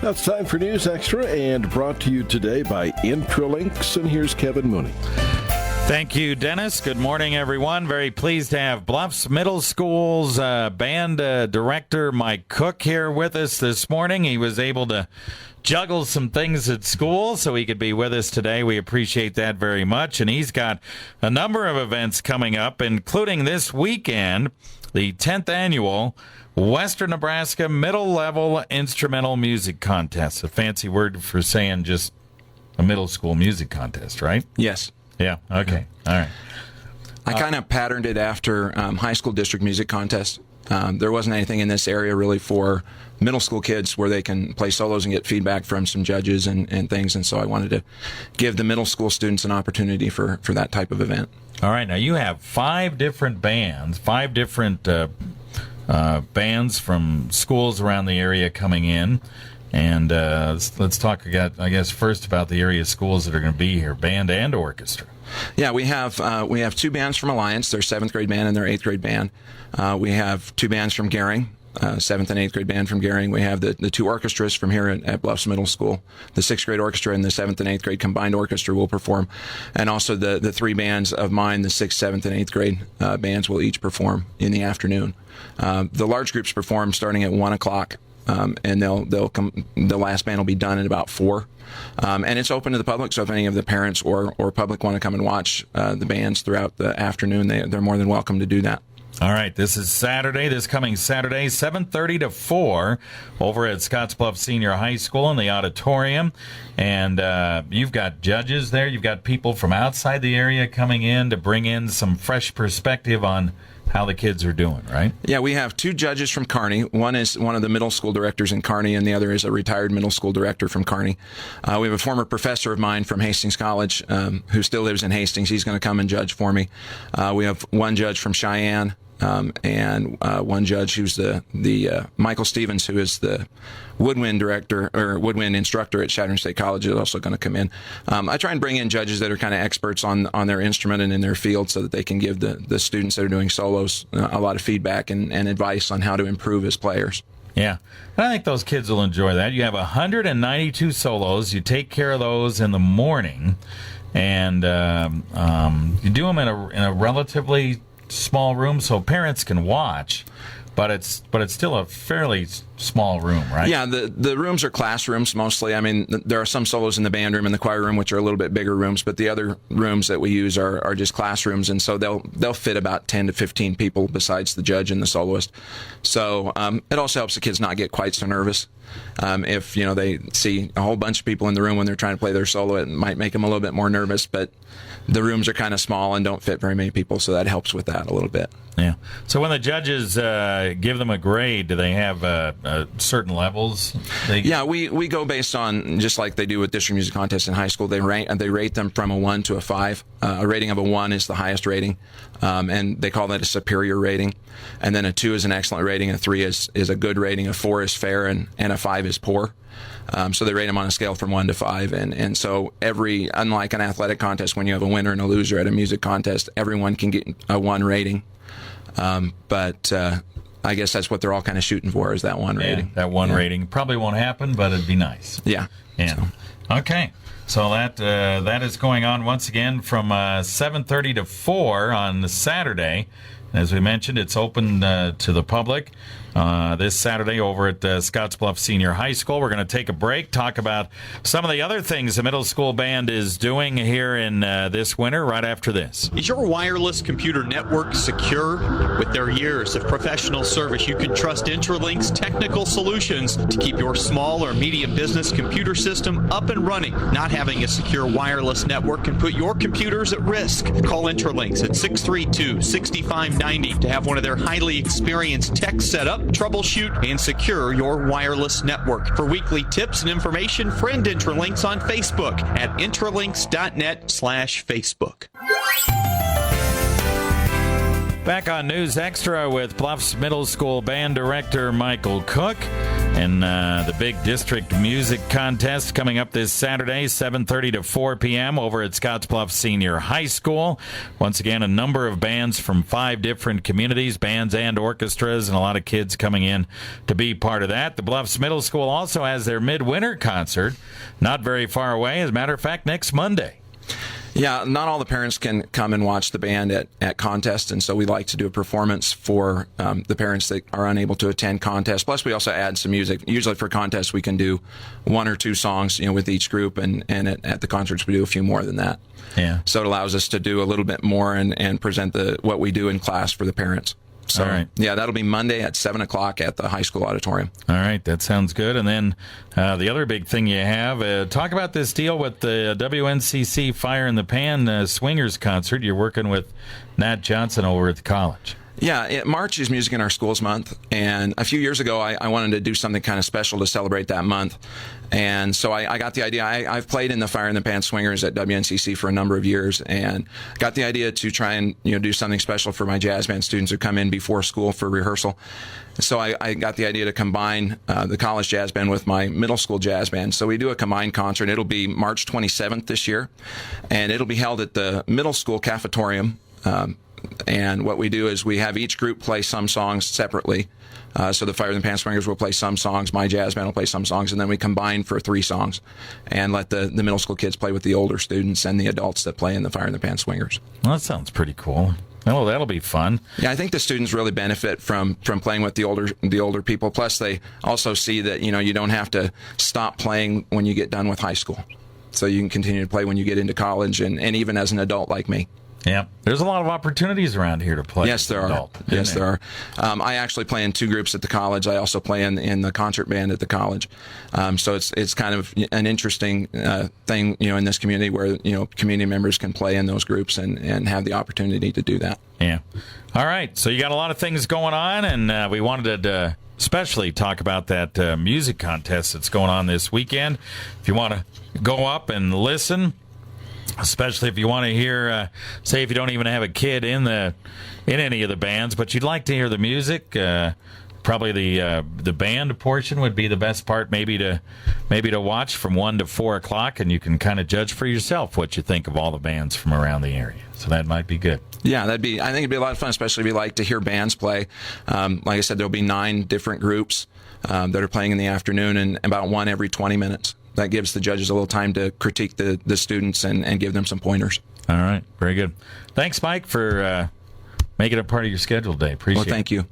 Now it's time for News Extra, and brought to you today by Intralinks, and here's Kevin Mooney. Thank you, Dennis. Good morning, everyone. Very pleased to have Bluffs Middle School's band director Mike Koch here with us this morning. He was able to juggle some things at school so he could be with us today. We appreciate that very much. And he's got a number of events coming up, including this weekend, the 10th annual Western Nebraska Middle Level Instrumental Music Contest. A fancy word for saying just a middle school music contest, right? Yes. Yeah, okay. All right. I kind of patterned it after high school district music contests. There wasn't anything in this area really for middle school kids where they can play solos and get feedback from some judges and things, and so I wanted to give the middle school students an opportunity for that type of event. All right, now you have 5 different bands, 5 different bands from schools around the area coming in, and let's talk, I guess, first about the area schools that are going to be here, band and orchestra. Yeah, we have 2 bands from Alliance, their 7th grade band and their 8th grade band. We have 2 bands from Gering, 7th and 8th grade band from Gering. We have the 2 orchestras from here at Bluffs Middle School. The 6th grade orchestra and the 7th and 8th grade combined orchestra will perform. And also the 3 bands of mine, the 6th, 7th, and 8th grade bands will each perform in the afternoon. The large groups perform starting at 1 o'clock, and they'll come. The last band will be done at about 4. And it's open to the public, so if any of the parents or public want to come and watch the bands throughout the afternoon, they're more than welcome to do that. All right, this coming Saturday, 7:30 to 4, over at Scottsbluff Senior High School in the auditorium. And you've got judges there. You've got people from outside the area coming in to bring in some fresh perspective on how the kids are doing, right? Yeah, we have 2 judges from Kearney. One is one of the middle school directors in Kearney, and the other is a retired middle school director from Kearney. We have a former professor of mine from Hastings College who still lives in Hastings. He's going to come and judge for me. We have 1 judge from Cheyenne, and 1 judge who's the Michael Stevens, who is the woodwind director or woodwind instructor at Shattern State College, is also going to come in. I try and bring in judges that are kind of experts on their instrument and in their field, so that they can give the students that are doing solos a lot of feedback and advice on how to improve as players. Yeah, and I think those kids will enjoy that. You have 192 solos. You take care of those in the morning, and you do them in a relatively small room so parents can watch, but it's still a fairly small room, right? Yeah, the rooms are classrooms mostly. I mean, there are some solos in the band room and the choir room, which are a little bit bigger rooms, but the other rooms that we use are just classrooms, and so they'll fit about 10 to 15 people besides the judge and the soloist. So it also helps the kids not get quite so nervous. If they see a whole bunch of people in the room when they're trying to play their solo, it might make them a little bit more nervous, but the rooms are kind of small and don't fit very many people, so that helps with that a little bit. Yeah. So when the judges give them a grade, do they have certain levels? Yeah, we go based on, just like they do with district music contests in high school. They rate them from a 1 to a 5. A rating of a 1 is the highest rating, and they call that a superior rating. And then a 2 is an excellent rating, a 3 is a good rating, a 4 is fair, and a 5 is poor. So they rate them on a scale from 1 to 5, and so unlike an athletic contest, when you have a winner and a loser at a music contest, everyone can get a 1 rating. But I guess that's what they're all kind of shooting for, is that 1 rating. That 1 rating probably won't happen, but it'd be nice. Yeah. So. Okay. So that is going on once again from 7:30 to 4 on Saturday. As we mentioned, it's open to the public this Saturday over at Scottsbluff Senior High School. We're going to take a break, talk about some of the other things the middle school band is doing here in this winter right after this. Is your wireless computer network secure? With their years of professional service, you can trust Intralink's technical solutions to keep your small or medium business computer system up and running. Not having a secure wireless network can put your computers at risk. Call Intralinks at 632-6590 to have one of their highly experienced techs set up, troubleshoot, and secure your wireless network. For weekly tips and information, friend Intralinks on Facebook at intralinks.net/Facebook. Back on News Extra with Bluffs Middle School Band Director Michael Koch. And the big district music contest coming up this Saturday, 7:30 to 4 p.m. over at Scottsbluff Senior High School. Once again, a number of bands from 5 different communities, bands and orchestras, and a lot of kids coming in to be part of that. The Bluffs Middle School also has their midwinter concert, not very far away. As a matter of fact, next Monday. Yeah, not all the parents can come and watch the band at contests, and so we like to do a performance for the parents that are unable to attend contests. Plus, we also add some music. Usually for contests, we can do 1 or 2 songs, with each group, and at the concerts, we do a few more than that. Yeah. So it allows us to do a little bit more and present what we do in class for the parents. So, all right. Yeah, that'll be Monday at 7 o'clock at the high school auditorium. All right, that sounds good. And then the other big thing you have, talk about this deal with the WNCC Fire in the Pan Swingers concert. You're working with Nat Johnson over at the college. Yeah, March is Music in Our Schools Month, and a few years ago I wanted to do something kind of special to celebrate that month, and so I got the idea. I've played in the Fire in the Pan Swingers at WNCC for a number of years, and got the idea to try and do something special for my jazz band students who come in before school for rehearsal. So I got the idea to combine the college jazz band with my middle school jazz band. So we do a combined concert. It'll be March 27th this year, and it'll be held at the middle school cafetorium. And what we do is we have each group play some songs separately. So the Fire in the Pan Swingers will play some songs, my jazz band will play some songs, and then we combine for 3 songs and let the middle school kids play with the older students and the adults that play in the Fire in the Pan Swingers. Well, that sounds pretty cool. Oh, that'll be fun. Yeah, I think the students really benefit from playing with the older people. Plus, they also see that you don't have to stop playing when you get done with high school. So you can continue to play when you get into college and even as an adult like me. Yeah, there's a lot of opportunities around here to play. Yes, there are. Yes, there are. I actually play in 2 groups at the college. I also play in the concert band at the college. So it's kind of an interesting thing, in this community where community members can play in those groups and have the opportunity to do that. Yeah. All right. So you got a lot of things going on, and we wanted to especially talk about that music contest that's going on this weekend. If you want to go up and listen. Especially if you want to hear, say, if you don't even have a kid in any of the bands, but you'd like to hear the music. Probably the band portion would be the best part, maybe to watch from 1 to 4 o'clock, and you can kind of judge for yourself what you think of all the bands from around the area. So that might be good. Yeah, I think it'd be a lot of fun, especially if you like to hear bands play. Like I said, there'll be 9 different groups that are playing in the afternoon, and about 1 every 20 minutes. That gives the judges a little time to critique the students and give them some pointers. All right. Very good. Thanks, Mike, for making it part of your schedule today. Appreciate it. Well, thank you.